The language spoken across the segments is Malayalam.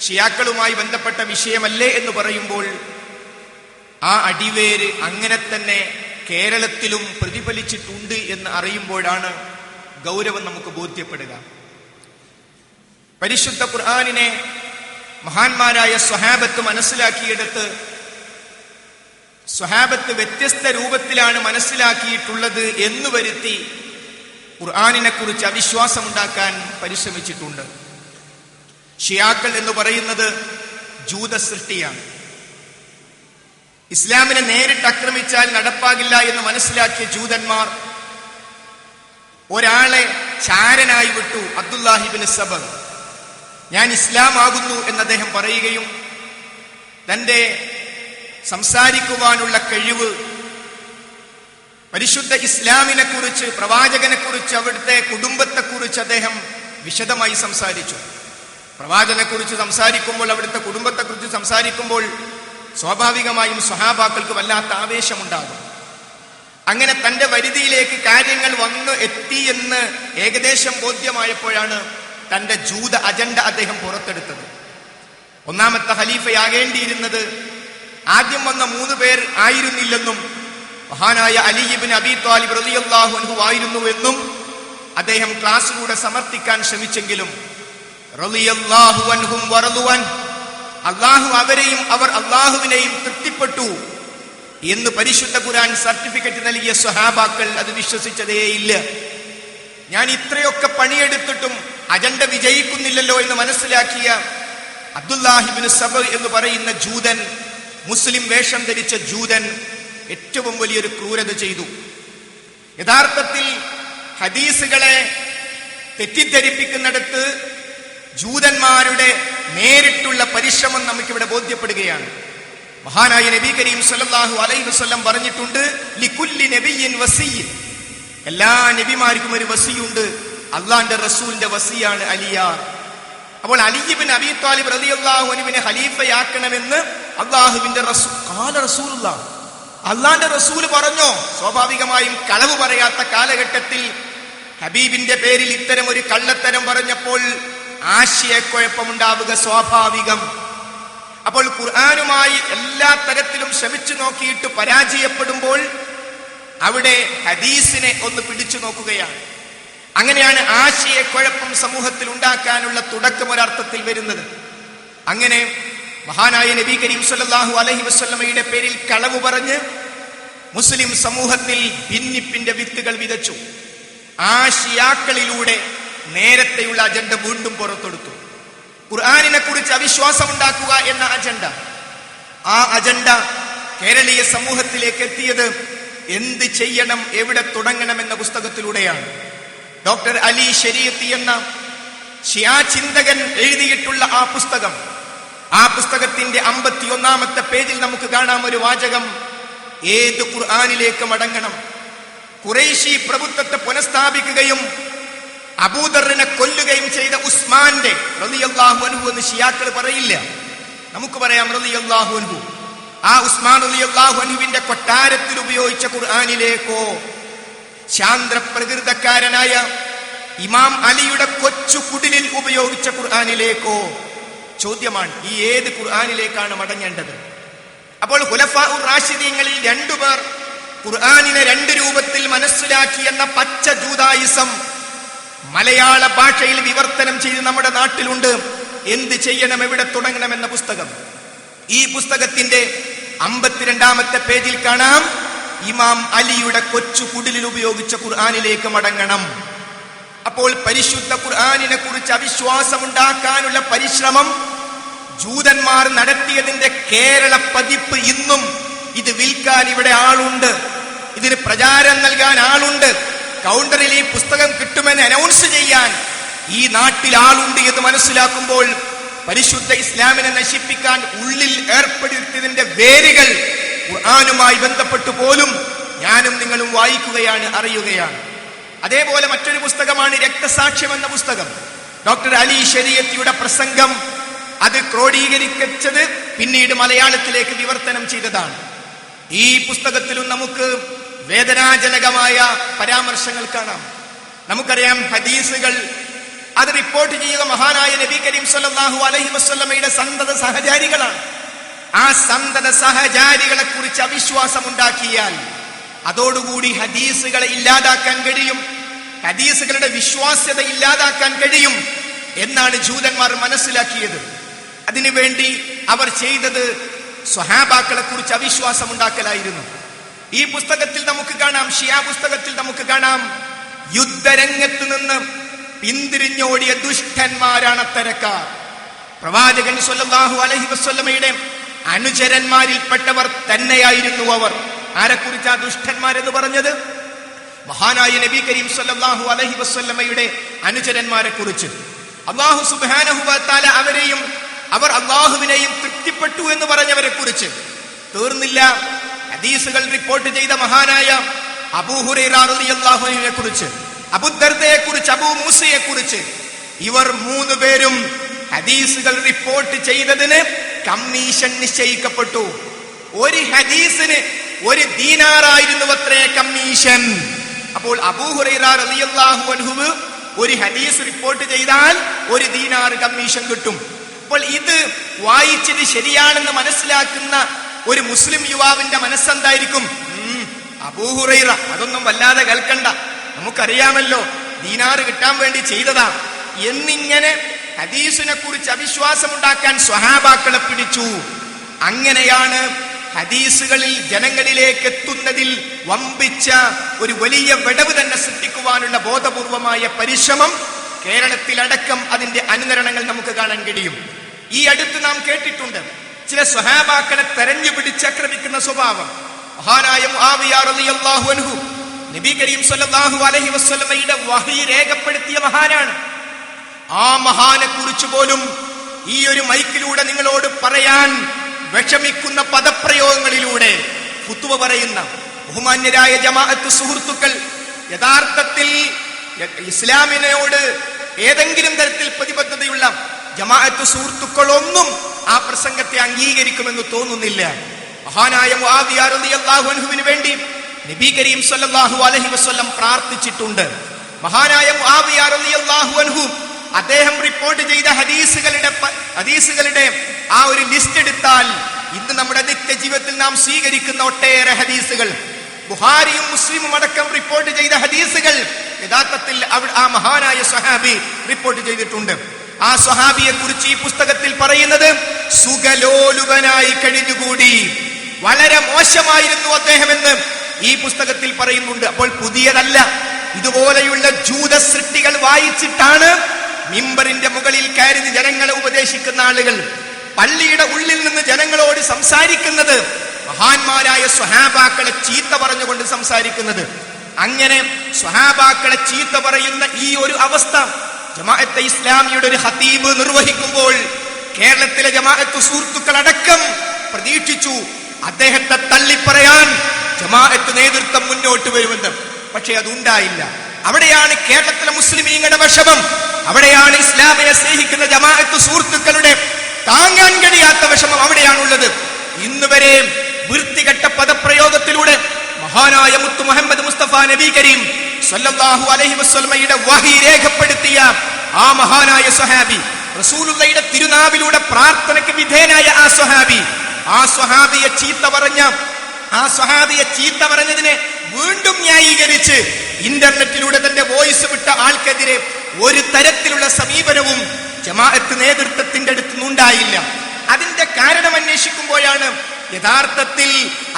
ഷിയാക്കളുമായി ബന്ധപ്പെട്ട വിഷയമല്ലേ എന്ന് പറയുമ്പോൾ ആ അടിവേര് അങ്ങനെ തന്നെ കേരളത്തിലും പ്രതിഫലിച്ചിട്ടുണ്ട് എന്ന് അറിയുമ്പോഴാണ് ഗൗരവം നമുക്ക് ബോധ്യപ്പെടുക. പരിശുദ്ധ ഖുർആനിനെ മഹാന്മാരായ സ്വഹാബത്ത് മനസ്സിലാക്കിയെടുത്ത് സ്വഹാബത്ത് വ്യത്യസ്ത രൂപത്തിലാണ് മനസ്സിലാക്കിയിട്ടുള്ളത് എന്ന് വരുത്തി ഖുർആനിനെ കുറിച്ച് അവിശ്വാസമുണ്ടാക്കാൻ പരിശ്രമിച്ചിട്ടുണ്ട്. ഷിയാക്കൾ എന്ന് പറയുന്നത് ജൂത സൃഷ്ടിയാണ്. ഇസ്ലാമിനെ നേരിട്ട് ആക്രമിച്ചാൽ നടപ്പാകില്ല എന്ന് മനസ്സിലാക്കിയ ജൂതന്മാർ ഒരാളെ ചാരനായി വിട്ടു. അബ്ദുല്ലാഹിബ്നു സബ, ഞാൻ ഇസ്ലാം ആകുന്നു എന്ന് അദ്ദേഹം പറയുകയും തന്റെ സംസാരിക്കുവാനുള്ള കഴിവ്, പരിശുദ്ധ ഇസ്ലാമിനെ കുറിച്ച്, പ്രവാചകനെ കുറിച്ച്, അവിടുത്തെ കുടുംബത്തെക്കുറിച്ച് അദ്ദേഹം വിശദമായി സംസാരിച്ചു. പ്രവാചകനെ കുറിച്ച് സംസാരിക്കുമ്പോൾ, അവിടുത്തെ കുടുംബത്തെക്കുറിച്ച് സംസാരിക്കുമ്പോൾ സ്വാഭാവികമായും സ്വഹാബാക്കൾക്ക് വല്ലാത്ത ആവേശമുണ്ടാകും. അങ്ങനെ തന്റെ പരിധിയിലേക്ക് കാര്യങ്ങൾ വന്നു എത്തി എന്ന് ഏകദേശം ബോധ്യമായപ്പോഴാണ് തന്റെ ജൂത അജണ്ട അദ്ദേഹം പുറത്തെടുത്തത്. ഒന്നാമത്തെ ഖലീഫയാകേണ്ടിയിരുന്നത് ആദ്യം വന്ന 3 പേർ ആയിരുന്നില്ലെന്നും മഹാനായ അലി ഇബ്നു അബീ ത്വാലിബ് റളിയല്ലാഹു അൻഹു ആയിരുന്നുവെന്നും അദ്ദേഹം ക്ലാസ്സിലൂടെ സമർത്ഥിക്കാൻ ശ്രമിച്ചെങ്കിലും റളിയല്ലാഹു അൻഹും വറളുവൻ, അള്ളാഹു അവരെയും അവർ അള്ളാഹുവിനെയും തൃപ്തിപ്പെട്ടു എന്ന് പരിശുദ്ധ ഖുർആൻ സർട്ടിഫിക്കറ്റ് നൽകിയ സ്വഹാബാക്കൾ അത് വിശ്വസിച്ചതേയില്ല. ഞാൻ ഇത്രയൊക്കെ പണിയെടുത്തിട്ടും അജണ്ട വിജയിക്കുന്നില്ലല്ലോ എന്ന് മനസ്സിലാക്കിയ അബ്ദുല്ലാഹിബ്നു സബ എന്ന് പറയുന്ന ജൂതൻ, മുസ്ലിം വേഷം ധരിച്ച ജൂതൻ ഏറ്റവും വലിയൊരു ക്രൂരത ചെയ്തു. യഥാർത്ഥത്തിൽ ഹദീസുകളെ തെറ്റിദ്ധരിപ്പിക്കുന്നിടത്ത് ജൂതന്മാരുടെ നേരിട്ടുള്ള പരിശ്രമം നമുക്കിവിടെ ബോധ്യപ്പെടുകയാണ്. മഹാനായ നബി കരീം സല്ലല്ലാഹു അലൈഹി വസല്ലം പറഞ്ഞിട്ടുണ്ട്, ലികുല്ലി നബിയ്യിൻ വസിയ്യ്, എല്ലാ നബിമാർക്കും ഒരു വസിയുണ്ട്. അള്ളാന്റെ റസൂലിന്റെ വസിയാണ് അലിയാർ. അപ്പോൾ അലി ഇബ്നു അബീ ത്വാലിബ് റളിയല്ലാഹു അൻഹുവിനെ ഖലീഫയാക്കണമെന്ന് അല്ലാഹുവിന്റെ റസൂലുള്ളാഹ്, അള്ളാന്റെ റസൂല് പറഞ്ഞോ? സ്വാഭാവികമായും കളവ് പറയാത്ത കാലഘട്ടത്തിൽ ഹബീബിന്റെ പേരിൽ ഇത്തരം ഒരു കള്ളത്തരം പറഞ്ഞപ്പോൾ ആശയക്കുഴപ്പമുണ്ടാവുക സ്വാഭാവികം. അപ്പോൾ ഖുർആനുമായി എല്ലാ തരത്തിലും ശ്രമിച്ചു നോക്കിയിട്ട് പരാജയപ്പെടുമ്പോൾ അവിടെ ഹദീസിനെ ഒന്ന് പിടിച്ചു നോക്കുകയാണ്. അങ്ങനെയാണ് ആശയക്കുഴപ്പം സമൂഹത്തിൽ ഉണ്ടാക്കാനുള്ള തുടക്കം ഒരർത്ഥത്തിൽ വരുന്നത്. അങ്ങനെ മഹാനായ നബി കരീം സല്ലല്ലാഹു അലൈഹി വസല്ലമയുടെ പേരിൽ കളവ് പറഞ്ഞ് മുസ്ലിം സമൂഹത്തിൽ ഭിന്നിപ്പിന്റെ വിത്തുകൾ വിതച്ചു. ആ ഷിയാക്കളിലൂടെ നേരത്തെയുള്ള അജണ്ട വീണ്ടും പുറത്തെടുത്തു. ഖുർആനിനെ കുറിച്ച് അവിശ്വാസം ഉണ്ടാക്കുക എന്ന അജണ്ട. ആ അജണ്ട കേരളീയ സമൂഹത്തിലേക്ക് എത്തിയത് എന്ത് ചെയ്യണം, എവിടെ തുടങ്ങണം എന്ന പുസ്തകത്തിലൂടെയാണ്. ഡോക്ടർ അലി ശരീഅത്തി എന്ന ഷിയാ ചിന്തകൻ എഴുതിയിട്ടുള്ള ആ പുസ്തകത്തിന്റെ 51-ാമത്തെ പേജിൽ നമുക്ക് കാണാം ഒരു വാചകം: ഏത് ഖുർആനിലേക്ക് മടങ്ങണം? ഖുറൈശി പ്രഭുത്വത്തെ പുനഃസ്ഥാപിക്കുകയും അബൂദറിനെ കൊല്ലുകയും ചെയ്ത ഉസ്മാന്റെ റളിയല്ലാഹു അൻഹു എന്ന് ഷിയാക്കൾ പറയില്ല, നമുക്ക് പറയാം റളിയല്ലാഹു അൻഹു. ആ ഉസ്മാൻ റളിയല്ലാഹു അൻഹുവിന്റെ കൊട്ടാരത്തിൽ ഉപയോഗിച്ച ഖുർആനിലേക്കോ, ശാന്തപ്രകൃതക്കാരനായ ഇമാം അലിയുടെ കൊച്ചു കുടിലിൽ ഉപയോഗിച്ച ഖുർആനിലേക്കോ? ചോദ്യമാണ്. ഈ ഏത് ഖുർആനിലേക്കാണ് മടങ്ങേണ്ടത്? അപ്പോൾ ഖുലഫാഉർ റാഷിദീങ്ങളിൽ 2 പേർ ഖുർആനിനെ 2 രൂപത്തിൽ മനസ്സിലാക്കി എന്ന പച്ച ജൂദായിസം മലയാള ഭാഷയിൽ വിവർത്തനം ചെയ്ത് നമ്മുടെ നാട്ടിലുണ്ട്. എന്ത് ചെയ്യണം, എവിടെ തുടങ്ങണം എന്ന പുസ്തകം. ഈ പുസ്തകത്തിന്റെ 52-ാമത്തെ പേജിൽ കാണാം, ഇമാം അലിയുടെ കൊച്ചു കുടിലിൽ ഉപയോഗിച്ച ഖുർആനിലേക്ക് മടങ്ങണം. അപ്പോൾ പരിശുദ്ധ ഖുർആനിനെ കുറിച്ച് അവിശ്വാസമുണ്ടാക്കാനുള്ള പരിശ്രമം ജൂതന്മാർ നടത്തിയതിന്റെ കേരള പതിപ്പ് ഇന്നും, ഇത് വിൽക്കാൻ ഇവിടെ ആളുണ്ട്, ഇതിന് പ്രചാരം നൽകാൻ ആളുണ്ട്, കൗണ്ടറിൽ ഈ പുസ്തകം കിട്ടുമെന്ന് അനൗൺസ് ചെയ്യാൻ ഈ നാട്ടിൽ ആളുണ്ട് എന്ന് മനസ്സിലാക്കുമ്പോൾ പരിശുദ്ധ ഇസ്ലാമിനെ നശിപ്പിക്കാൻ ഉള്ളിൽ ഏർപ്പെടുത്തിയതിന്റെ വേരുകൾ ഖുർആനുമായി ബന്ധപ്പെട്ട് പോലും ഞാനും നിങ്ങളും വായിക്കുകയാണ്, അറിയുകയാണ്. അതേപോലെ മറ്റൊരു പുസ്തകമാണ് രക്തസാക്ഷ്യം എന്ന പുസ്തകം. ഡോക്ടർ അലി ശരീഅത്തിയുടെ പ്രസംഗം അത് ക്രോഡീകരിച്ചത് പിന്നീട് മലയാളത്തിലേക്ക് വിവർത്തനം ചെയ്തതാണ്. ഈ പുസ്തകത്തിലും നമുക്ക് വേദനാജനകമായ പരാമർശങ്ങൾ കാണാം. നമുക്കറിയാം, ഹദീസുകൾ അത് റിപ്പോർട്ട് ചെയ്യുക മഹാനായ നബി കരീം സല്ലല്ലാഹു അലൈഹി വസല്ലമയുടെ സന്തത സഹചാരികളാണ്. ആ സന്തത സഹചാരികളെ കുറിച്ച് അവിശ്വാസം ഉണ്ടാക്കിയാൽ അതോടുകൂടി ഹദീസുകളെ ഇല്ലാതാക്കാൻ കഴിയും, ഹദീസുകളുടെ വിശ്വാസ്യത ഇല്ലാതാക്കാൻ കഴിയും എന്നാണ് ജൂതന്മാർ മനസ്സിലാക്കിയത്. അതിനുവേണ്ടി അവർ ചെയ്തത് സ്വഹാബാക്കളെ കുറിച്ച് അവിശ്വാസം ഉണ്ടാക്കലായിരുന്നു. ഈ പുസ്തകത്തിൽ നമുക്ക് കാണാം, ഷിയാ പുസ്തകത്തിൽ നമുക്ക് കാണാം, യുദ്ധരംഗത്ത് നിന്ന് പിന്തിരിഞ്ഞോടിയ ദുഷ്ടന്മാരാണ് അത്തരക്കാർ. പ്രവാചകൻ സ്വല്ലല്ലാഹു അലൈഹി വസല്ലമയുടെ അനുചരന്മാരിൽപ്പെട്ടവർ തന്നെയായിരുന്നു അവർ. ആരെക്കുറിച്ചാ ദുഷ്ടന്മാരെന്ന് പറഞ്ഞത്? മഹാനായ നബി കരീം സല്ലല്ലാഹു അലൈഹി വസല്ലമയുടെ അനുചരന്മാരെ കുറിച്ച്. അല്ലാഹു സുബ്ഹാനഹു വ തആല അവരെയും അവർ അല്ലാഹുവിനെയും തൃപ്തിപ്പെട്ടു എന്ന് പറഞ്ഞവരെ കുറിച്ച്. തീർന്നില്ല, ഹദീസുകൾ റിപ്പോർട്ട് ചെയ്ത മഹാനായ അബൂ ഹുറൈറ റളിയല്ലാഹു അൻഹുവിനെ കുറിച്ച്, അബൂ ദർദയെ കുറിച്ച്, അബൂ മൂസയെ കുറിച്ച്. ഇവർ മൂന്ന് പേരും ഹദീസുകൾ റിപ്പോർട്ട് ചെയ്തതിന് കമ്മീഷൻ നിശ്ചയിക്കപ്പെട്ടു. ഒരു ഹദീസിന് 1 ദീനാറായിരുന്നു അത്രേ കമ്മീഷൻ. അപ്പോൾ അബൂ ഹുറൈറ റളിയല്ലാഹു അൻഹു ഒരു ഹദീസ് റിപ്പോർട്ട് ചെയ്താൽ 1 ദീനാർ കമ്മീഷൻ കിട്ടും. അപ്പോൾ ഇത് വായിച്ചത് ശരിയാണെന്ന് മനസ്സിലാക്കുന്ന ഒരു മുസ്ലിം യുവാവിന്റെ മനസ്സെന്തായിരിക്കും? അബൂ ഹുറൈറ അതൊന്നും വല്ലാതെ കേൾക്കണ്ട, നമുക്കറിയാമല്ലോ ദീനാർ കിട്ടാൻ വേണ്ടി ചെയ്തതാ എന്നിങ്ങനെ ഹദീസിനെ കുറിച്ച് അവിശ്വാസമുണ്ടാക്കാൻ സ്വഹാബാക്കളെ പിടിച്ചു. അങ്ങനെയാണ് ഹദീസുകളിൽ ജനങ്ങളിലേക്ക് എത്തുന്നതിൽ വമ്പിച്ച ഒരു വലിയ വിടവ് തന്നെ സൃഷ്ടിക്കുവാനുള്ള ബോധപൂർവമായ പരിശ്രമം കേരളത്തിലടക്കം അതിന്റെ അനുകരണങ്ങൾ നമുക്ക് കാണാൻ കഴിയും. ഈ അടുത്ത് നാം കേട്ടിട്ടുണ്ട് ചില സ്വഹാബാക്കളെ തെരഞ്ഞു പിടിച്ചാക്രമിക്കുന്ന സ്വഭാവം. മഹാനായ മുആവിയ റളിയല്ലാഹു അൻഹു നബി കരീം സല്ലല്ലാഹു അലൈഹി വസല്ലമയുടെ വഹി രേഖപ്പെടുത്തിയ മഹാനാണ്. ആ മഹാനെ കുറിച്ച് പോലും ഈ ഒരു മൈക്കിലൂടെ നിങ്ങളോട് പറയാൻ വിഷമിക്കുന്ന പദപ്രയോഗങ്ങളിലൂടെ ഫുത്വ പറയുന്ന ബഹുമാന്യരായ ജമാഅത്ത് സുഹൃത്തുക്കൾ യഥാർത്ഥത്തിൽ ഇസ്ലാമിനോട് ഏതെങ്കിലും തരത്തിൽ പ്രതിബദ്ധതയുള്ള ജമാഅത്ത് സുഹൃത്തുക്കളൊന്നും ആ പ്രസംഗത്തെ അംഗീകരിക്കുമെന്ന് തോന്നുന്നില്ല. മഹാനായ മുആവിയ റളിയല്ലാഹു അൻഹുവിന് വേണ്ടി നബി കരീം സല്ലല്ലാഹു അലൈഹി വസല്ലം പ്രാർത്ഥിച്ചിട്ടുണ്ട്. മഹാനായ മുആവിയ റളിയല്ലാഹു അൻഹു അദ്ദേഹം റിപ്പോർട്ട് ചെയ്ത ഹദീസുകളുടെ ആ ഒരു ലിസ്റ്റ് എടുത്താൽ ഇന്ന് നമ്മുടെ നിത്യജീവിതത്തിൽ നാം സ്വീകരിക്കുന്ന ഒട്ടേറെ ഹദീസുകൾ, ബുഖാരിയും മുസ്ലിമും അടക്കം റിപ്പോർട്ട് ചെയ്ത ഹദീസുകൾ യഥാർത്ഥത്തിൽ ആ മഹാനായ സ്വഹാബി റിപ്പോർട്ട് ചെയ്തിട്ടുണ്ട്. ആ സ്വഹാബിയെ കുറിച്ച് ഈ പുസ്തകത്തിൽ പറയുന്നത് സുഖലോലുപനായി കഴിഞ്ഞുകൂടി, വളരെ മോശമായിരുന്നു അദ്ദേഹമെന്ന് ഈ പുസ്തകത്തിൽ പറയുന്നുണ്ട്. അപ്പോൾ പുതിയതല്ല, ഇതുപോലെയുള്ള ജൂത സൃഷ്ടികൾ വായിച്ചിട്ടാണ് മിമ്പറിന്റെ മുകളിൽ കയറി ജനങ്ങളെ ഉപദേശിക്കുന്ന ആളുകൾ, പള്ളിയുടെ ഉള്ളിൽ നിന്ന് ജനങ്ങളോട് സംസാരിക്കുന്നത്, മഹാന്മാരായ സ്വഹാബാക്കളെ ചീത്ത പറഞ്ഞുകൊണ്ട് സംസാരിക്കുന്നത്. അങ്ങനെ സ്വഹാബാക്കളെ ചീത്ത പറയുന്ന ഈ ഒരു അവസ്ഥ ജമാഅത്തെ ഇസ്ലാമിയുടെ ഒരു ഖതീബ് നിർവഹിക്കുമ്പോൾ കേരളത്തിലെ ജമാഅത്ത് സുഹൃത്തുക്കളടക്കം പ്രതീക്ഷിച്ചു അദ്ദേഹത്തെ തള്ളിപ്പറയാൻ ജമാഅത്ത് നേതൃത്വം മുന്നോട്ട് വരുമെന്ന്. പക്ഷെ അതുണ്ടായില്ല. അവിടെയാണ് കേരളത്തിലെ മുസ്ലിമീങ്ങളുടെ വിഷമം, അവിടെയാണ് ഇസ്ലാമിനെ സ്നേഹിക്കുന്ന ജമാഅത്ത് സുഹൃത്തുക്കളുടെ താങ്ങാൻ കഴിയാത്ത വിഷമം അവിടെയാണുള്ളത്. ഇന്ന് വരെ വൃത്തികെട്ട പദപ്രയോഗത്തിലൂടെ മഹാനായ മുത്തു മുഹമ്മദ് മുസ്തഫ നബി കരീം സല്ലല്ലാഹു അലൈഹി വസല്ലമയുടെ വഹി രേഖപ്പെടുത്തിയ ആ മഹാനായ സ്വഹാബി, റസൂലുള്ളാഹിയുടെ തിരുനാവിലൂടെ പ്രാർത്ഥനയ്ക്ക് വിധേയനായ ആ സ്വഹാബിയെ ചീത്ത പറഞ്ഞതിനെ വീണ്ടും ന്യായീകരിച്ച് ഇന്റർനെറ്റിലൂടെ തന്റെ വോയിസ് വിട്ട ആൾക്കെതിരെ ഒരു തരത്തിലുള്ള സമീപനവും ജമാഅത്ത് നേതൃത്വത്തിന്റെ അടുത്തുനിന്നുണ്ടായില്ല. അതിന്റെ കാരണം അന്വേഷിക്കുമ്പോഴാണ് യഥാർത്ഥത്തിൽ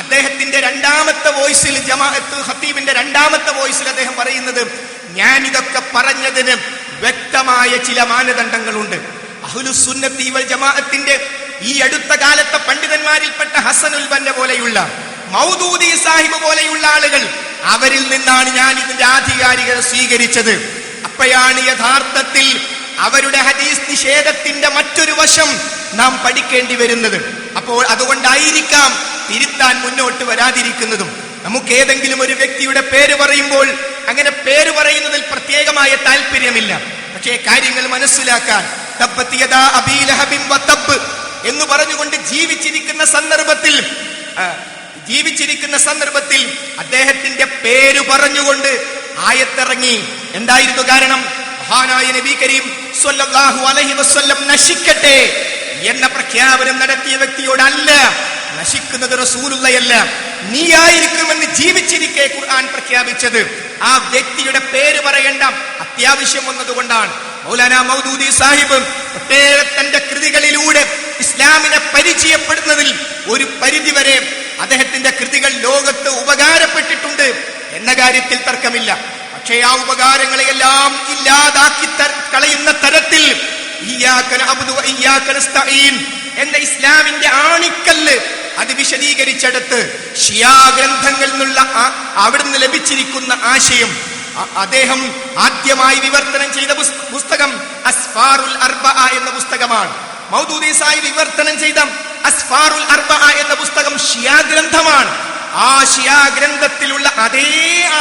അദ്ദേഹത്തിന്റെ രണ്ടാമത്തെ വോയിസിൽ, ജമാഅത്ത് ഖതീബിന്റെ രണ്ടാമത്തെ വോയിസിൽ അദ്ദേഹം പറയുന്നത്, ഞാൻ ഇതൊക്കെ പറഞ്ഞതിന് വ്യക്തമായ ചില മാനദണ്ഡങ്ങളുണ്ട്. അഹ്ലുസ് സുന്നത്തി വൽ ജമാഅത്തിന്റെ ഈ അടുത്ത കാലത്തെ പണ്ഡിതന്മാരിൽപ്പെട്ട ഹസനുൽ ബന്ന പോലെയുള്ള, മൗദൂദി സാഹിബ് പോലെയുള്ള ആളുകൾ, അവരിൽ നിന്നാണ് ഞാൻ ഇതിന്റെ ആധികാരികത സ്വീകരിച്ചത്. അപ്പോഴാണ് യഥാർത്ഥത്തിൽ അവരുടെ ഹദീസ് നിഷേധത്തിന്റെ മറ്റൊരു വശം നാം പഠിക്കേണ്ടി വരുന്നത്. അപ്പോൾ അതുകൊണ്ടായിരിക്കാം തിരുത്താൻ മുന്നോട്ട് വരാതിരിക്കുന്നതും. നമുക്ക് ഏതെങ്കിലും ഒരു വ്യക്തിയുടെ പേര് പറയുമ്പോൾ അങ്ങനെ പേര് പറയുന്നതിൽ പ്രത്യേകമായ താല്പര്യമില്ല. പക്ഷേ കാര്യങ്ങൾ മനസ്സിലാക്കാൻ തബ്ബത് യദാ അബീ ലഹബിൻ വതബ് എന്ന് പറഞ്ഞുകൊണ്ട് ജീവിച്ചിരിക്കുന്ന സന്ദർഭത്തിൽ അദ്ദേഹത്തിന്റെ പേര് പറഞ്ഞുകൊണ്ട് ആയത്തിറങ്ങി. എന്തായിരുന്നു കാരണം? മഹാനായ നബി കരീം സ്വല്ലല്ലാഹു അലൈഹി വസല്ലം നശിക്കട്ടെ എന്ന പ്രഖ്യാപനം നടത്തിയ വ്യക്തിയോടല്ല നശിക്കുന്നത് റസൂലുള്ളയല്ല, നീയായിരിക്കുമെന്ന് ജീവിച്ചിരിക്കെ ഖുർആൻ പ്രഖ്യാപിച്ചത്. ആ വ്യക്തിയുടെ പേര് പറയേണ്ട അത്യാവശ്യം വന്നതുകൊണ്ടാണ് മൗലാന മൗദൂദി സാഹിബ് തന്റെ കൃതികളിലൂടെ ഇസ്ലാമിനെ പരിചയപ്പെടുന്നതിൽ ഒരു പരിധിവരെ അദ്ദേഹത്തിന്റെ കൃതികൾ ലോകത്ത് ഉപകാരപ്പെട്ടിട്ടുണ്ട് എന്ന കാര്യത്തിൽ തർക്കമില്ല. പക്ഷേ ആ ഉപകാരങ്ങളെയെല്ലാം ഇല്ലാതാക്കി കളയുന്ന തരത്തിൽ ഇയ്യാക നഅ്ബുദു വ ഇയ്യാക നസ്തഈൻ എന്ന ഇസ്ലാമിന്റെ ആണിക്കല്ല് അത് വിശദീകരിച്ചെടുത്ത് ഷിയാ ഗ്രന്ഥങ്ങളിൽ നിന്നുള്ള അവിടുന്ന് ലഭിച്ചിരിക്കുന്ന ആശയം അദ്ദേഹം ആദ്യമായി വിവർത്തനം ചെയ്ത പുസ്തകം അസ്ഫാറുൽ അർബഅ എന്ന പുസ്തകമാണ്. മൗദൂദി സാഹിബ് വിവർത്തനം ചെയ്ത അസ്ഫാറുൽ അർബഅ എന്ന പുസ്തകം ഷിയാ ഗ്രന്ഥമാണ്. ആ ഷിയാ ഗ്രന്ഥത്തിലുള്ള അതേ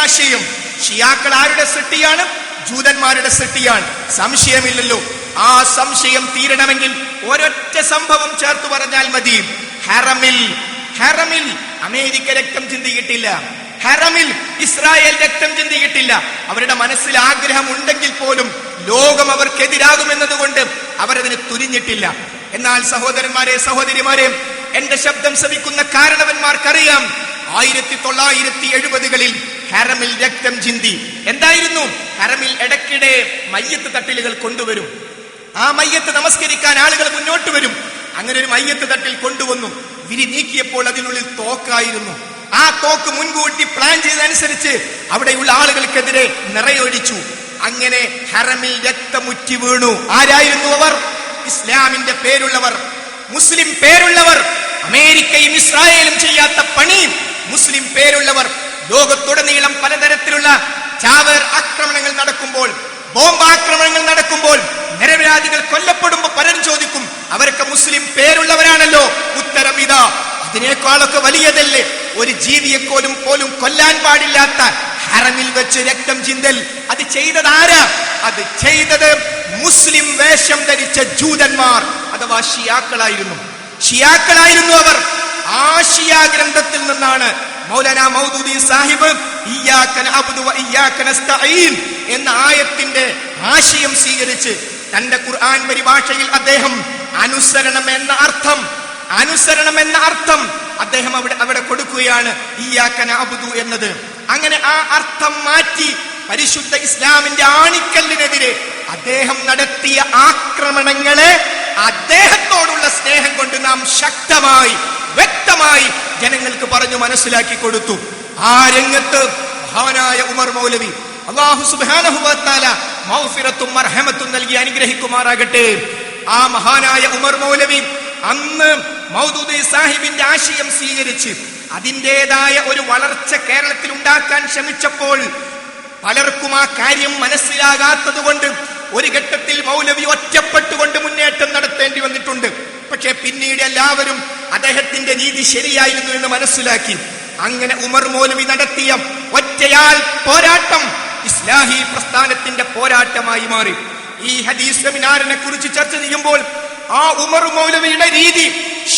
ആശയം ഷിയാക്കൾ ആരുടെ സൃഷ്ടിയാണ്? ജൂതന്മാരുടെ സൃഷ്ടിയാണ്, സംശയമില്ലല്ലോ. ആ സംശയം തീരണമെങ്കിൽ ഒരൊറ്റ സംഭവം ചേർത്ത് പറഞ്ഞാൽ മതി. ഹറമിൽ അമേരിക്ക രക്തം ചിന്തിയിട്ടില്ല, ഹറമിൽ ഇസ്രായേൽ രക്തം ചിന്തിയിട്ടില്ല. അവരുടെ മനസ്സിൽ ആഗ്രഹം ഉണ്ടെങ്കിൽ പോലും ലോകം അവർക്കെതിരാകുമെന്നതുകൊണ്ട് അവരതിന് തുനിഞ്ഞിട്ടില്ല. എന്നാൽ സഹോദരന്മാരെ, സഹോദരിമാരെ, എന്റെ ശബ്ദം ശ്രവിക്കുന്ന കാരണവന്മാർക്കറിയാം 1970-കളിൽ ഹറമിൽ രക്തം ചിന്തി. എന്തായിരുന്നു? ഹറമിൽ ഇടയ്ക്കിടെ മയ്യത്ത് തട്ടിലുകൾ കൊണ്ടുവരും. ആ മയ്യത്ത് നമസ്കരിക്കാൻ ആളുകൾ മുന്നോട്ട് വരും. അങ്ങനെ ഒരു മയ്യത്ത് തട്ടിൽ കൊണ്ടുവന്നു. വിരി നീക്കിയപ്പോൾ അതിനുള്ളിൽ തോക്കായിരുന്നു. ആ തോക്ക് മുൻകൂട്ടി പ്ലാൻ ചെയ്തതനുസരിച്ച് അവിടെയുള്ള ആളുകൾക്കെതിരെ നിറയൊഴിച്ചു. അങ്ങനെ ഹറമിൽ രക്തമുറ്റി വീണു. ആരായിരുന്നു അവർ? ഇസ്ലാമിന്റെ പേരുള്ളവർ, മുസ്ലിം പേരുള്ളവർ. അമേരിക്കയും ഇസ്രായേലും ചെയ്യാത്ത പണി മുസ്ലിം പേരുള്ളവർ ലോകത്തുടനീളം പലതരത്തിലുള്ള ചാവേർ ആക്രമണങ്ങൾ നടക്കുമ്പോൾ, ബോംബാക്രമണങ്ങൾ നടക്കുമ്പോൾ, നിരപരാധികൾ കൊല്ലപ്പെടുമ്പോൾ പലരും ചോദിക്കും, അവരൊക്കെ മുസ്ലിം പേരുള്ളവരാണല്ലോ. ഉത്തരം ഇതാ, അതിനേക്കാളൊക്കെ വലിയതല്ലേ ഒരു ജീവിയെ പോലും കൊല്ലാൻ പാടില്ലാത്ത ഹറമിൽ വെച്ച് രക്തം ചിന്തൽ. അത് ചെയ്തത് ആരാ? അത് ചെയ്തത് മുസ്ലിം വേഷം ധരിച്ച ജൂതന്മാർ അഥവാ ഷിയാക്കളായിരുന്നു അവർ. ആ ഷിയാ ഗ്രന്ഥത്തിൽ നിന്നാണ് മൗലാന മൗദൂദി സാഹിബ് ഇയ്യാക നഅ്ബുദു വ ഇയ്യാക നസ്തഈൻ എന്ന ആയത്തിന്റെ ആശയം സ്വീകരിച്ച് തന്റെ ഖുർആൻ പരിഭാഷയിൽ അദ്ദേഹം അനുസരണം എന്ന അർത്ഥം അദ്ദേഹം അവിടെ കൊടുക്കുകയാണ്, ഇയ്യാക നഅ്ബുദു എന്നത്. അങ്ങനെ ആ അർത്ഥം മാറ്റി പരിശുദ്ധ ഇസ്ലാമിന്റെ ആണിക്കല്ലിനെതിരെ അദ്ദേഹം നടത്തിയ ആക്രമണങ്ങളെ അദ്ദേഹത്തോടുള്ള സ്നേഹം കൊണ്ട് നാം ശക്തമായി വ്യക്തമായി ജനങ്ങൾക്ക് പറഞ്ഞു മനസ്സിലാക്കി കൊടുത്തു. ആ രംഗത്ത് മഹാനായ ഉമർ മൗലവി, അല്ലാഹു സുബ്ഹാനഹു വ തആല മഗ്ഫിറത്തും മർഹമത്തും നൽകി അനുഗ്രഹിക്കുമാറാകട്ടെ. ആ മഹാനായ ഉമർ മൗലവി അന്ന് മൗദൂദി സാഹിബിന്റെ ആശയം സ്വീകരിച്ച് അതിൻ്റെതായ ഒരു വളർച്ച കേരളത്തിൽ ഉണ്ടാക്കാൻ ശ്രമിച്ചപ്പോൾ പലർക്കും ആ കാര്യം മനസ്സിലാകാത്തത് കൊണ്ട് ഒരു ഘട്ടത്തിൽ മൗലവി ഒറ്റപ്പെട്ടുകൊണ്ട് മുന്നേറ്റം നടത്തേണ്ടി വന്നിട്ടുണ്ട്. പക്ഷെ പിന്നീട് എല്ലാവരും അദ്ദേഹത്തിന്റെ രീതി ശരിയായിരുന്നു എന്ന് മനസ്സിലാക്കി. അങ്ങനെ ഉമർ മൗലവി നടത്തിയ ഒറ്റയാൾ പോരാട്ടം ഇസ്ലാഹി പ്രസ്ഥാനത്തിന്റെ പോരാട്ടമായി മാറി. ഈ ഹദീസ് സെമിനാറിനെ കുറിച്ച് ചർച്ച ചെയ്യുമ്പോൾ ആ ഉമർ മൗലവിയുടെ രീതി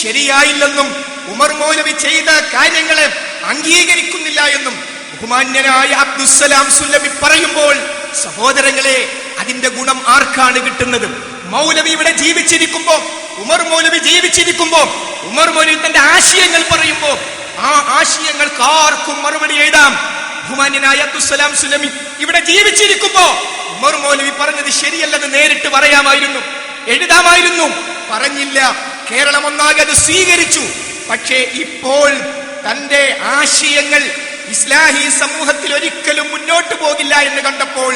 ശരിയായില്ലെന്നും ഉമർ മൗലവി ചെയ്ത കാര്യങ്ങളെ അംഗീകരിക്കുന്നില്ല എന്നും ബഹുമാന്യനായ അബ്ദുസ്സലാം സുല്ലമി പറയുമ്പോൾ, സഹോദരങ്ങളെ, അതിന്റെ ഗുണം ആർക്കാണ് കിട്ടുന്നത്? മൗലവി ഇവിടെ ജീവിച്ചിരിക്കുമ്പോ, ഉമർ മൗലവി ജീവിച്ചിരിക്കുമ്പോ, ഉമർ മൗലവി തന്റെ ആശയങ്ങൾ പറയുമ്പോ ആ ആശയങ്ങൾക്ക് ആർക്കും മറുപടി എഴുതാം. ബഹുമാന്യനായ അബ്ദുസ്സലാം സുല്ലമി ഇവിടെ ജീവിച്ചിരിക്കുമ്പോ ഉമർ മൗലവി പറഞ്ഞത് ശരിയല്ലെന്ന് നേരിട്ട് പറയാമായിരുന്നു, എഴുതാമായിരുന്നു. പറഞ്ഞില്ല. കേരളം ഒന്നാകെ അത് സ്വീകരിച്ചു. പക്ഷേ ഇപ്പോൾ തന്റെ ആശയങ്ങൾ ഇസ്ലാഹി സമൂഹത്തിൽ ഒരിക്കലും മുന്നോട്ട് പോകില്ല എന്ന് കണ്ടപ്പോൾ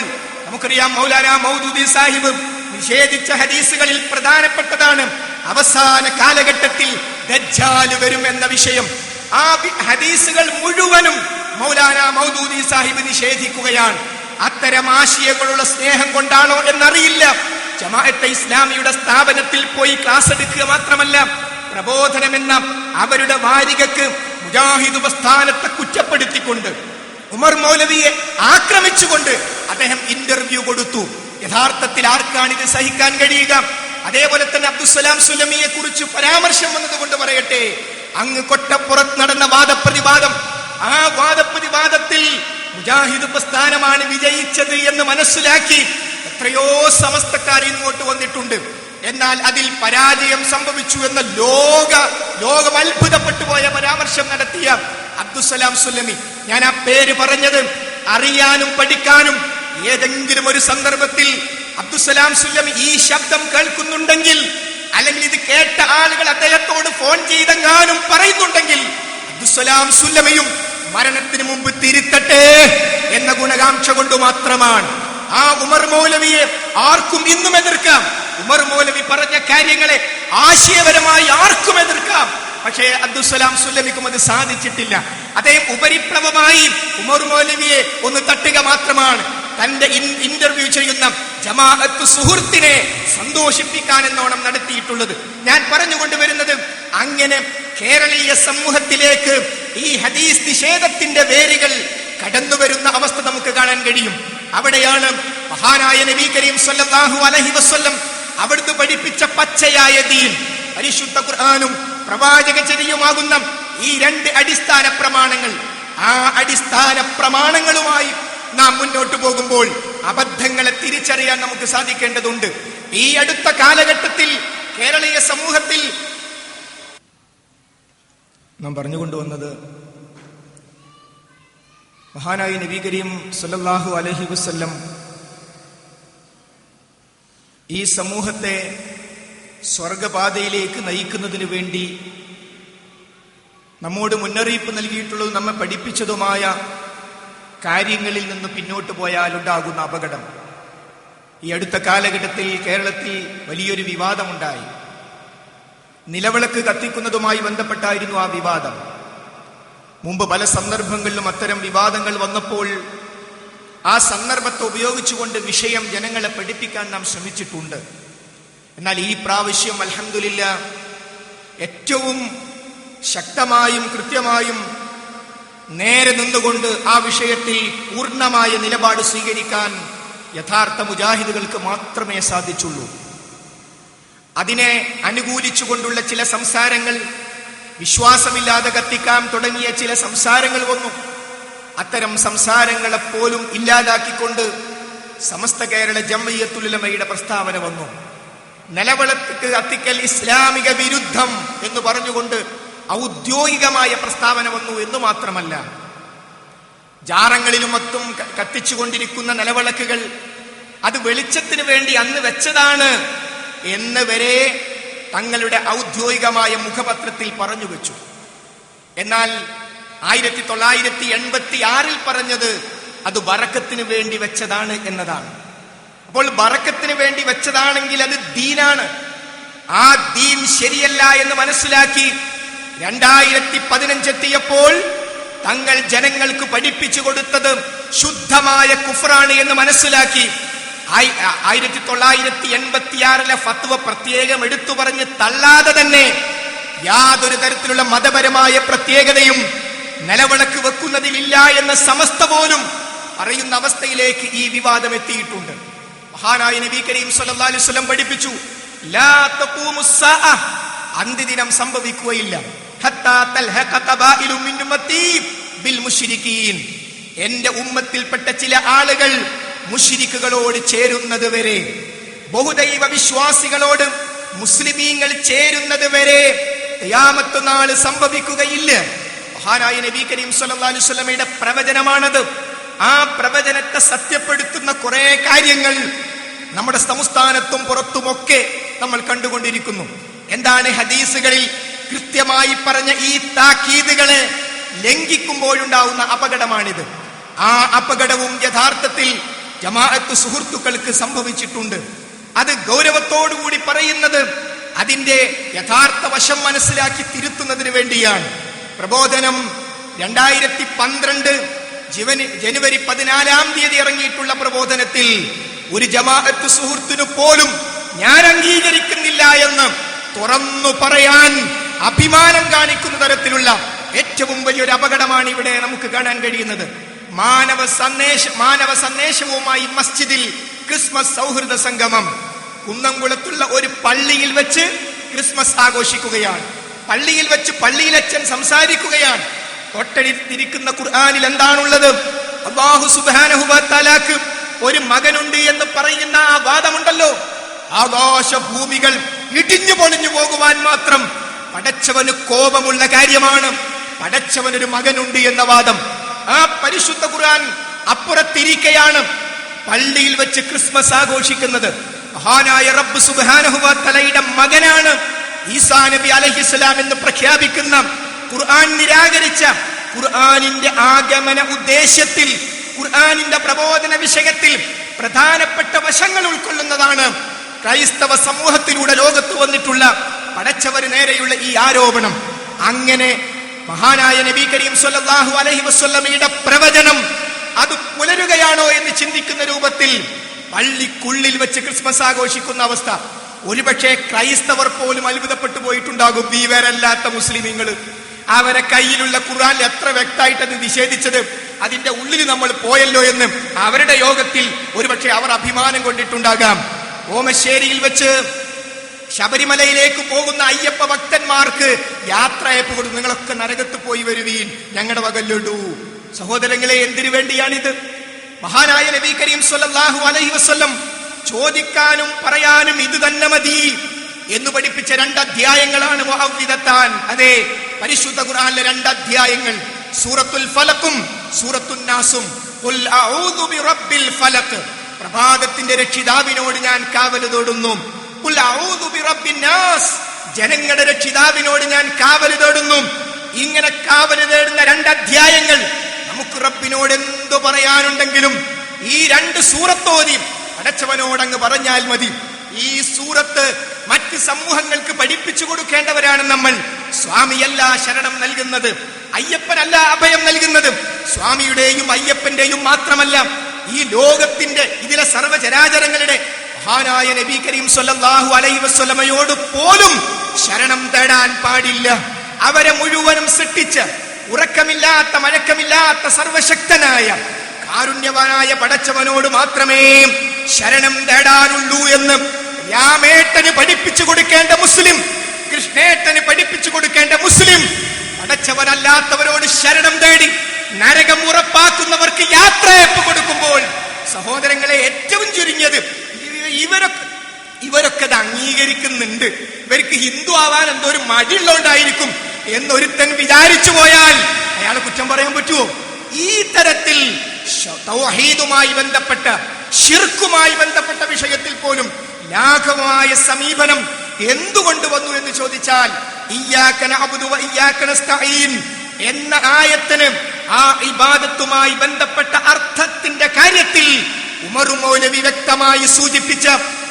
നമുക്കറിയാം, മൗലാന മൗദൂദി സാഹിബ് നിഷേധിച്ച ഹദീസുകളിൽ പ്രധാനപ്പെട്ടതാണ് അവസാന കാലഘട്ടത്തിൽ ദജ്ജാൽ വരും എന്ന വിഷയം. ആ ഹദീസുകൾ മുഴുവനും മൗലാന മൗദൂദി സാഹിബ് നിഷേധിക്കുകയാണ്. അത്തരം ആശയങ്ങളുള്ള സ്നേഹം കൊണ്ടാണോ എന്നറിയില്ല. ജമാഅത്തെ ഇസ്ലാമിയുടെ സ്ഥാപനത്തിൽ പോയി ക്ലാസ് എടുക്കുക മാത്രമല്ല, പ്രബോധനമെന്ന അവരുടെ വാരികക്ക് മുജാഹിദ് പ്രസ്ഥാനത്തെ കുറ്റപ്പെടുത്തിക്കൊണ്ട് ഉമർ മൗലവിയെ ആക്രമിച്ചുകൊണ്ട് അദ്ദേഹം ഇന്റർവ്യൂ കൊടുത്തു. യഥാർത്ഥത്തിൽ ആർക്കാണ് ഇത് സഹിക്കാൻ കഴിയുക? അതേപോലെ തന്നെ അബ്ദുസ്സലാം സുല്ലമിയെ കുറിച്ച് പരാമർശം വന്നതുകൊണ്ട് പറയട്ടെ, അങ്ങ് കൊട്ടപ്പുറത്ത് നടന്ന വാദപ്രതിവാദം, ആ വാദപ്രതിവാദത്തിൽ മുജാഹിദ് പ്രസ്ഥാനമാണ് വിജയിച്ചത് എന്ന് മനസ്സിലാക്കി എത്രയോ സമസ്തക്കാർ ഇങ്ങോട്ട് വന്നിട്ടുണ്ട്. എന്നാൽ അതിൽ പരാജയം സംഭവിച്ചു എന്ന ലോകം അത്ഭുതപ്പെട്ടു പോയ പരാമർശം നടത്തിയ അബ്ദുസ്സലാം സുല്ലമി, ഞാൻ ആ പേര് പറഞ്ഞത് അറിയാനും പഠിക്കാനും ഏതെങ്കിലും ഒരു സന്ദർഭത്തിൽ അബ്ദുസ്സലാം സുല്ലമി ഈ ശബ്ദം കേൾക്കുന്നുണ്ടെങ്കിൽ, അല്ലെങ്കിൽ ഇത് കേട്ട ആളുകൾ അദ്ദേഹത്തോട് ഫോൺ ചെയ്തെങ്ങാനും പറയുന്നുണ്ടെങ്കിൽ, അബ്ദുസ്സലാം സുല്ലമിയും മരണത്തിന് മുമ്പ് തിരുത്തട്ടെ എന്ന ഗുണകാംക്ഷ കൊണ്ട് മാത്രമാണ്. ആ ഉമർ മൗലവിയെ ആർക്കും ഇന്നും എതിർക്കാം. ഉമർ മൗലവി പറഞ്ഞ കാര്യങ്ങളെ ആശയപരമായി ആർക്കും എതിർക്കാം. പക്ഷേ അബ്ദുസ്സലാം സുല്ലമിക്കും അത് സാധിച്ചിട്ടില്ല. അദ്ദേഹം ഉപരിപ്ലവമായി ഉമർ മൗലവിയെ ഒന്ന് തട്ടുക മാത്രമാണ് തന്റെ ഇന്റർവ്യൂ ചെയ്യുന്ന ജമാഅത്ത് സുഹൃത്തിനെ സന്തോഷിപ്പിക്കാൻ എന്നോണം നടത്തിയിട്ടുള്ളത്. ഞാൻ പറഞ്ഞുകൊണ്ടുവരുന്നത്, അങ്ങനെ കേരളീയ സമൂഹത്തിലേക്ക് ഈ ഹദീസ് നിഷേധത്തിന്റെ വേരുകൾ കടന്നു വരുന്ന അവസ്ഥ നമുക്ക് കാണാൻ കഴിയും. അവിടെയാണ് മഹാനായ നബി കരീം സല്ലല്ലാഹു അലൈഹി വസല്ലം അവിടുന്ന് പഠിപ്പിച്ച പച്ചയായ ദീൻ, പരിശുദ്ധ ഖുർആനും പ്രവാചകചര്യയുമാകുന്ന ഈ രണ്ട് അടിസ്ഥാന പ്രമാണങ്ങൾ, ആ അടിസ്ഥാന പ്രമാണങ്ങളുമായി നാം മുന്നോട്ട് പോകുമ്പോൾ അബദ്ധങ്ങളെ തിരിച്ചറിയാൻ നമുക്ക് സാധിക്കേണ്ടതുണ്ട്. ഈ അടുത്ത കാലഘട്ടത്തിൽ കേരളീയ സമൂഹത്തിൽ നാം പറഞ്ഞുകൊണ്ടുവന്നത്, മഹാനായ നബി കരീം സല്ലല്ലാഹു അലൈഹി വസല്ലം ഈ സമൂഹത്തെ സ്വർഗപാതയിലേക്ക് നയിക്കുന്നതിന് വേണ്ടി നമ്മോട് മുന്നറിയിപ്പ് നൽകിയിട്ടുള്ളതും നമ്മെ പഠിപ്പിച്ചതുമായ കാര്യങ്ങളിൽ നിന്ന് പിന്നോട്ട് പോയാലുണ്ടാകുന്ന അപകടം. ഈ അടുത്ത കാലഘട്ടത്തിൽ കേരളത്തിൽ വലിയൊരു വിവാദമുണ്ടായി. നിലവിളക്ക് കത്തിക്കുന്നതുമായി ബന്ധപ്പെട്ടായിരുന്നു ആ വിവാദം. മുമ്പ് പല സന്ദർഭങ്ങളിലും അത്തരം വിവാദങ്ങൾ വന്നപ്പോൾ ആ സന്ദർഭത്തെ ഉപയോഗിച്ചുകൊണ്ട് വിഷയം ജനങ്ങളെ പഠിപ്പിക്കാൻ നാം ശ്രമിച്ചിട്ടുണ്ട്. എന്നാൽ ഈ പ്രാവശ്യം അൽഹംദുലില്ലാ ഏറ്റവും ശക്തമായും കൃത്യമായും നേരെ നിന്നുകൊണ്ട് ആ വിഷയത്തിൽ പൂർണ്ണമായ നിലപാട് സ്വീകരിക്കാൻ യഥാർത്ഥ മുജാഹിദുകൾക്ക് മാത്രമേ സാധിച്ചുള്ളൂ. അതിനെ അനുകൂലിച്ചുകൊണ്ടുള്ള ചില സംസാരങ്ങൾ, വിശ്വാസമില്ലാതെ കത്തിക്കാൻ തുടങ്ങിയ ചില സംസാരങ്ങൾ വന്നു. അത്തരം സംസാരങ്ങളെപ്പോലും ഇല്ലാതാക്കിക്കൊണ്ട് സമസ്ത കേരള ജംഇയ്യത്തുൽ ഉലമയുടെ പ്രസ്താവന വന്നു. നിലവിളക്ക് കത്തിക്കൽ ഇസ്ലാമിക വിരുദ്ധം എന്ന് പറഞ്ഞുകൊണ്ട് ഔദ്യോഗികമായ പ്രസ്താവന വന്നു എന്ന് മാത്രമല്ല, ജാറങ്ങളിലും മറ്റും കത്തിച്ചുകൊണ്ടിരിക്കുന്ന നിലവിളക്കുകൾ അത് വെളിച്ചത്തിന് വേണ്ടി അന്ന് വെച്ചതാണ് എന്ന് വരെ തങ്ങളുടെ ഔദ്യോഗികമായ മുഖപത്രത്തിൽ പറഞ്ഞു വെച്ചു. എന്നാൽ 1986 പറഞ്ഞത് അത് ബറക്കത്തിന് വേണ്ടി വെച്ചതാണ് എന്നതാണ്. അപ്പോൾ ബറക്കത്തിന് വേണ്ടി വെച്ചതാണെങ്കിൽ അത് ദീനാണ്. ആ ദീൻ ശരിയല്ല എന്ന് മനസ്സിലാക്കി 2015 എത്തിയപ്പോൾ തങ്ങൾ ജനങ്ങൾക്ക് പഠിപ്പിച്ചു കൊടുത്തത് ശുദ്ധമായ കുഫ്റാണ് എന്ന് മനസ്സിലാക്കി 1986 ഫത്വ പ്രത്യേകം എടുത്തു പറഞ്ഞ് തള്ളാതെ തന്നെ യാതൊരു തരത്തിലുള്ള മതപരമായ പ്രത്യേകതയും നിലവിളക്ക് വെക്കുന്നതിലില്ല എന്ന സമസ്ത പോലും പറയുന്ന അവസ്ഥയിലേക്ക് ഈ വിവാദം എത്തിയിട്ടുണ്ട്. മഹാനായ നബി കരീം സല്ലല്ലാഹു അലൈഹി വസല്ലം പഠിപ്പിച്ചു, ലാ തഖൂമുസ് സാഅ, അന്ത്യദിനം സംഭവിക്കുകയില്ല, ഹത്താ തൽഹഖ ഖബായിലു മിൻ ഉമ്മത്തി ബിൽ മുശ്രികീൻ, എന്റെ ഉമ്മത്തിൽപ്പെട്ട ചില ആളുകൾ മുശ്രിക്കുകളോട് ചേരുന്നത് വരെ, ബഹുദൈവ വിശ്വാസികളോട് മുസ്ലിമീങ്ങൾ ചേരുന്നത് വരെ ഖിയാമത്ത് നാൾ സംഭവിക്കുകയില്ല. മഹാനായ നബി കരീം സല്ലല്ലാഹു അലൈഹി വസല്ലമയുടെ പ്രവചനമാണത്. ആ പ്രവചനത്തെ സത്യപ്പെടുത്തുന്ന കുറെ കാര്യങ്ങൾ നമ്മുടെ സംസ്ഥാനത്തും പുറത്തുമൊക്കെ നമ്മൾ കണ്ടുകൊണ്ടിരിക്കുന്നു. എന്താണ് ഹദീസുകളിൽ കൃത്യമായി പറഞ്ഞ ഈ താക്കീതുകളെ ലംഘിക്കുമ്പോഴുണ്ടാവുന്ന അപകടമാണിത്. ആ അപകടവും യഥാർത്ഥത്തിൽ ജമാഅത്ത് സുഹൃത്തുക്കൾക്ക് സംഭവിച്ചിട്ടുണ്ട്. അത് ഗൗരവത്തോടുകൂടി പറയുന്നത് അതിന്റെ യഥാർത്ഥ വശം മനസ്സിലാക്കി തിരുത്തുന്നതിന് വേണ്ടിയാണ്. പ്രബോധനം 2012 ജനുവരി 14 ഇറങ്ങിയിട്ടുള്ള പ്രബോധനത്തിൽ ഒരു ജമാഅത്ത് സുഹൃത്തിനു പോലും ഞാൻ അംഗീകരിക്കുന്നില്ല എന്ന് തുറന്നു പറയാൻ അഭിമാനം കാണിക്കുന്ന തരത്തിലുള്ള ഏറ്റവും വലിയൊരു അപകടമാണ് ഇവിടെ നമുക്ക് കാണാൻ കഴിയുന്നത്. മാനവ സന്ദേശവുമായി മസ്ജിദിൽ ക്രിസ്മസ് സൗഹൃദ സംഗമം കുന്നംകുളത്തുള്ള ഒരു പള്ളിയിൽ വെച്ച് ക്രിസ്മസ് ആഘോഷിക്കുകയാണ്. പള്ളിയിൽ വെച്ച് പള്ളിയിലച്ഛൻ സംസാരിക്കുകയാണ്. തൊട്ടടുത്തിരിക്കുന്ന ഖുർആനിൽ എന്താണുള്ളത്? അല്ലാഹു സുബ്ഹാനഹു വ തആലക്ക് ഒരു മകനുണ്ട് എന്ന് പറയുന്ന ആ വാദമുണ്ടല്ലോ, ആകാശഭൂമികൾ ഇടിഞ്ഞു പൊളിഞ്ഞു പോകുവാൻ മാത്രം പടച്ചവന് കോപമുള്ള കാര്യമാണ് പടച്ചവനൊരു മകനുണ്ട് എന്ന വാദം. ആ പരിശുദ്ധ ഖുർആൻ അപ്പുറത്തിരിക്കെയാണ് പള്ളിയിൽ വെച്ച് ക്രിസ്മസ് ആഘോഷിക്കുന്നത്. മഹാനായ റബ്ബ് സുബ്ഹാനഹു വ തആലയുടെ മകനാണ് ഈസാ നബി അലൈഹിസ്സലാം എന്ന് പ്രഖ്യാപിക്കുന്ന ഖുർആൻ നിരാകരിച്ച ഖുർആനിന്റെ ആഗമന ഉദ്ദേശ്യത്തിൽ, ഖുർആനിന്റെ പ്രബോധന വിഷയത്തിൽ പ്രധാനപ്പെട്ട വശങ്ങൾ ഉൾക്കൊള്ളുന്നതാണ് ക്രൈസ്തവ സമൂഹത്തിലൂടെ ലോകത്ത് വന്നിട്ടുള്ള പടച്ചവന് നേരെയുള്ള ഈ ആരോപണം. അങ്ങനെ മഹാനായ നബി കരീം സ്വല്ലല്ലാഹു അലൈഹി വസല്ലമയുടെ പ്രവചനം അത് പുലരുകയാണോ എന്ന് ചിന്തിക്കുന്ന രൂപത്തിൽ പള്ളിക്കുള്ളിൽ വെച്ച് ക്രിസ്മസ് ആഘോഷിക്കുന്ന അവസ്ഥ. ഒരുപക്ഷെ ക്രൈസ്തവർ പോലും അത്ഭുതപ്പെട്ടു പോയിട്ടുണ്ടാകും. വിവരല്ലാത്ത മുസ്ലിമീങ്ങൾ അവരെ കയ്യിലുള്ള ഖുർആൻ എത്ര വ്യക്തമായിട്ടത് നിഷേധിച്ചത്, അതിന്റെ ഉള്ളിൽ നമ്മൾ പോയല്ലോ എന്ന് അവരുടെ യോഗത്തിൽ ഒരുപക്ഷെ അവർ അഭിമാനം കൊണ്ടിട്ടുണ്ടാകാം. ഓമശ്ശേരിയിൽ വെച്ച് ശബരിമലയിലേക്ക് പോകുന്ന അയ്യപ്പ ഭക്തന്മാർക്ക് യാത്രയപ്പ് കൊടുത്തു. നിങ്ങളൊക്കെ നരകത്ത് പോയി വരുവീൻ, ഞങ്ങളുടെ വകല്ലിടൂ. സഹോദരങ്ങളെ, എന്തിനു വേണ്ടിയാണിത്? മഹാനായ നബി കരീം സ്വല്ലല്ലാഹു അലൈഹി വസല്ലം ചോദിക്കാനും പറയാനും ഇത് തന്നെ മതി എന്ന് പഠിപ്പിച്ച 2 അധ്യായങ്ങളാണ് മുഅവ്വിദത്താൻ. അതെ, പരിശുദ്ധ ഖുർആനിലെ 2 അധ്യായങ്ങൾ, സൂറത്തുൽ ഫലഖും സൂറത്തുൻ നാസും. ഖുൽ അഊദു ബിറബ്ബിൽ ഫലഖ്, പ്രഭാതത്തിന്റെ രക്ഷിതാവിനോട് ഞാൻ കാവൽ തേടുന്നു. ഖുൽ അഊദു ബിറബ്ബിൻ നാസ്, ജനങ്ങളുടെ രക്ഷിതാവിനോട് ഞാൻ കാവൽ തേടുന്നു. ഇങ്ങനെ കാവൽ തേടുന്ന 2 അധ്യായങ്ങൾ നമുക്ക് റബ്ബിനോട് എന്തു പറയാനുണ്ടെങ്കിലും ഈ 2 സൂറത്തോതി പടച്ചവനോടങ്ങ് പറഞ്ഞാൽ മതി. ഈ സൂറത്ത് മറ്റ് സമൂഹങ്ങൾക്ക് പഠിപ്പിച്ചു കൊടുക്കേണ്ടവരാണ് നമ്മൾ. സ്വാമിയല്ല ശരണം നൽകുന്നത്, അയ്യപ്പനല്ല അഭയം നൽകുന്നത്. സ്വാമിയുടെയും അയ്യപ്പന്റെയും മാത്രമല്ല, ഈ ലോകത്തിന്റെ ഇതിലെ സർവ്വചരാചരങ്ങളുടെ മഹാനായ നബി കരീം സ്വല്ലല്ലാഹു അലൈഹി വസല്ലമയോട് പോലും ശരണം തേടാൻ പാടില്ല. അവരെ മുഴുവനും സൃഷ്ടിച്ച ഉറക്കമില്ലാത്ത മഴക്കമില്ലാത്ത സർവശക്തനായ കാരുണ്യവാനായ പടച്ചവനോട് മാത്രമേ ശരണം തേടാനുള്ളൂ എന്ന് രാമേട്ടന് പഠിപ്പിച്ചു കൊടുക്കേണ്ട മുസ്ലിം, കൃഷ്ണേട്ടന് പഠിപ്പിച്ചു കൊടുക്കേണ്ട മുസ്ലിം, പടച്ചവനല്ലാത്തവരോട് ശരണം തേടി നരകം ഉറപ്പാക്കുന്നവർക്ക് യാത്രയപ്പ് കൊടുക്കുമ്പോൾ, സഹോദരങ്ങളെ, ഏറ്റവും ചുരുങ്ങിയത് ഇവരൊക്കെ ഇത് അംഗീകരിക്കുന്നുണ്ട്, ഇവർക്ക് ഹിന്ദു ആവാൻ എന്തോ ഒരു മടിയുള്ളതുകൊണ്ടായിരിക്കും എന്നൊരുത്തൻ വിചാരിച്ചു പോയാൽ അയാളെ കുറ്റം പറയാൻ പറ്റുമോ? ഈ തരത്തിൽ തൗഹീദുമായി ബന്ധപ്പെട്ട, ശിർക്കുമായി ബന്ധപ്പെട്ട വിഷയത്തിൽ പോലും ലാഘവമായ സമീപനം എന്തുകൊണ്ട് വന്നു എന്ന് ചോദിച്ചാൽ, ഇയ്യാക നഅ്ബുദു വ ഇയ്യാക നസ്തഈൻ എന്ന ആയത്തിന് ആ ഇബാദത്തുമായി ബന്ധപ്പെട്ട അർത്ഥത്തിന്റെ കാര്യത്തിൽ ഉമർ മൗലവി വ്യക്തമായി സൂചിപ്പിച്ച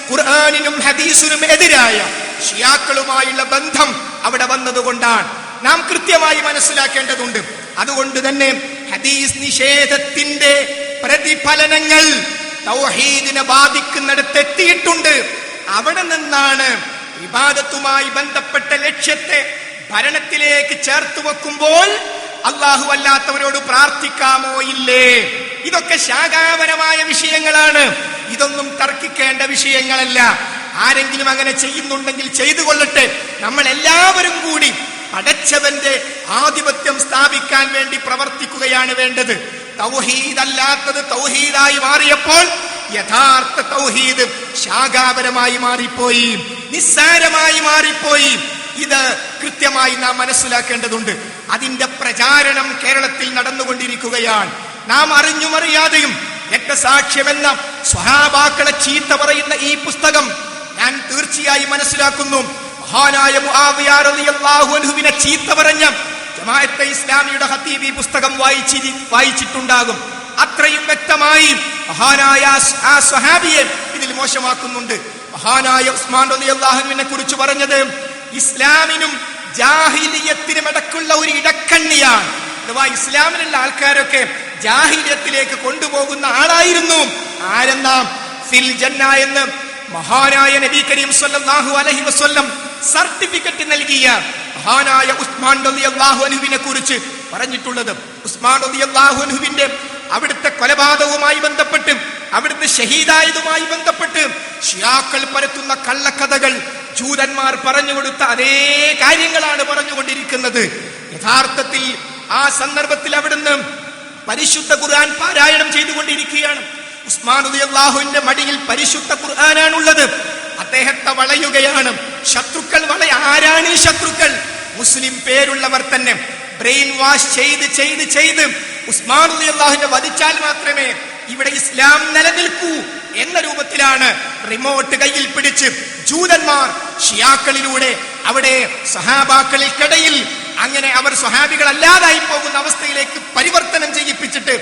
ഖുർആനിനും ഹദീസിനും എതിരായ ഷിയാക്കളുമായുള്ള ബന്ധം അവിടെ വന്നതുകൊണ്ടാണ്. നാം കൃത്യമായി മനസ്സിലാക്കേണ്ടതുണ്ട്. അതുകൊണ്ട് തന്നെ ഹദീസ് നിഷേധത്തിന്റെ പ്രതിഫലനങ്ങൾ തൗഹീദിനെ ബാധിക്കുന്നിടത്ത് എത്തിയിട്ടുണ്ട്. അവിടെ നിന്നാണ് ഇബാദത്തുമായി ബന്ധപ്പെട്ട ലക്ഷ്യത്തെ ഭരണത്തിലേക്ക് ചേർത്ത് വെക്കുമ്പോൾ അല്ലാഹു അല്ലാത്തവരോട് പ്രാർത്ഥിക്കാമോ ഇല്ലേ? ഇതൊക്കെ ശാഖാപരമായ വിഷയങ്ങളാണ്. ഇതൊന്നും തർക്കിക്കേണ്ട വിഷയങ്ങളല്ല. ആരെങ്കിലും അങ്ങനെ ചെയ്യുന്നുണ്ടെങ്കിൽ ചെയ്തു കൊള്ളട്ടെ. നമ്മൾ എല്ലാവരും കൂടി പടച്ചവന്റെ ആധിപത്യം സ്ഥാപിക്കാൻ വേണ്ടി പ്രവർത്തിക്കുകയാണ് വേണ്ടത്. തൗഹീദ് അല്ലാത്തത് തൗഹീദായി മാറിയപ്പോൾ യഥാർത്ഥ തൗഹീദ് ശാഖാപരമായി മാറിപ്പോയി, നിസ്സാരമായി മാറിപ്പോയി. ഇത് കൃത്യമായി നാം മനസ്സിലാക്കേണ്ടതുണ്ട്. അതിന്റെ പ്രചാരണം കേരളത്തിൽ നടന്നുകൊണ്ടിരിക്കുകയാണ്. നാം അറിഞ്ഞും അറിയാതെയും രക്തസാക്ഷ്യമെന്ന സ്വഹാബാക്കളെ ചീത്ത പറയുന്ന ഈ പുസ്തകം ഞാൻ തീർച്ചയായും മനസ്സിലാക്കുന്നു. മഹാനായ മുആവിയ റളിയല്ലാഹു അൻഹുവിനെ ചീത്ത പറഞ്ഞ ജമാഅത്തെ ഇസ്ലാമിയുടെ ഖതീബ് ഈ പുസ്തകം വായിച്ചിട്ടുണ്ടാകും. അത്രയും വ്യക്തമായി മഹാനായ ആ സ്വഹാബിയെ ഇതിൽ മോശമാക്കുന്നുണ്ട്. മഹാനായ ഉസ്മാൻ റളിയല്ലാഹു അൻഹുവിനെ കുറിച്ച് പറഞ്ഞത് ഇസ്ലാമിനും ജാഹിലിയത്തിനും ഇടക്കുള്ള ഒരു ഇടക്കണ്ണിയാണ്. അഥവാ ഇസ്ലാമിലുള്ള ആൾക്കാരൊക്കെ ജാഹിലിയത്തിലേക്ക് കൊണ്ടുപോകുന്ന ആളായിരുന്നു. ആരെന്നാ? ഫിൽ ജന്ന എന്ന് മഹാനായ നബി കരീം സ്വല്ലല്ലാഹു അലൈഹി വസല്ലം സർട്ടിഫിക്കറ്റ് നൽകിയ മഹാനായ ഉസ്മാൻ റളിയല്ലാഹു അൻഹുവിനെ കുറിച്ച് പറഞ്ഞിട്ടുള്ളത്. ഉസ്മാൻ റളിയല്ലാഹു അൻഹുവിന്റെ അവിടുത്തെ കൊലപാതകവുമായി ബന്ധപ്പെട്ട്, അവിടുത്തെ ഷഹീദായതുമായി ബന്ധപ്പെട്ട് ഷിയാക്കൾ പരത്തുന്ന കള്ളക്കഥകൾ ജൂതന്മാർ പറഞ്ഞുകൊടുത്ത അതേ കാര്യങ്ങളാണ് പറഞ്ഞുകൊണ്ടിരിക്കുന്നത്. യഥാർത്ഥത്തിൽ ആ സന്ദർഭത്തിൽ അവിടുന്ന് പരിശുദ്ധ ഖുർആൻ പാരായണം ചെയ്തുകൊണ്ടിരിക്കുകയാണ്. ഉസ്മാൻ റളിയല്ലാഹുവിന്റെ മടിയിൽ പരിശുദ്ധ ഖുർആനാണുള്ളത്. അദ്ദേഹത്തെ വളയുകയാണ് ശത്രുക്കൾ. ആരാണ് ഈ ശത്രുക്കൾ? മുസ്ലിം പേരുള്ളവർ തന്നെ ബ്രെയിൻ വാഷ് ചെയ്ത് ഉസ്മാൻ റളിയല്ലാഹുവിനെ വധിച്ചാൽ മാത്രമേ ഇവിടെ ഇസ്ലാം നിലനിൽക്കൂ എന്ന രൂപത്തിലാണ് റിമോട്ട് കയ്യിൽ പിടിച്ച് ജൂതന്മാർ ഷിയാക്കളിലൂടെ അവിടെ സഹാബാക്കളിൽക്കിടയിൽ അങ്ങനെ അവർ സ്വഹാബികളല്ലാതായി പോകുന്ന അവസ്ഥയിലേക്ക് പരിവർത്തനം ചെയ്യിപ്പിച്ചിട്ട്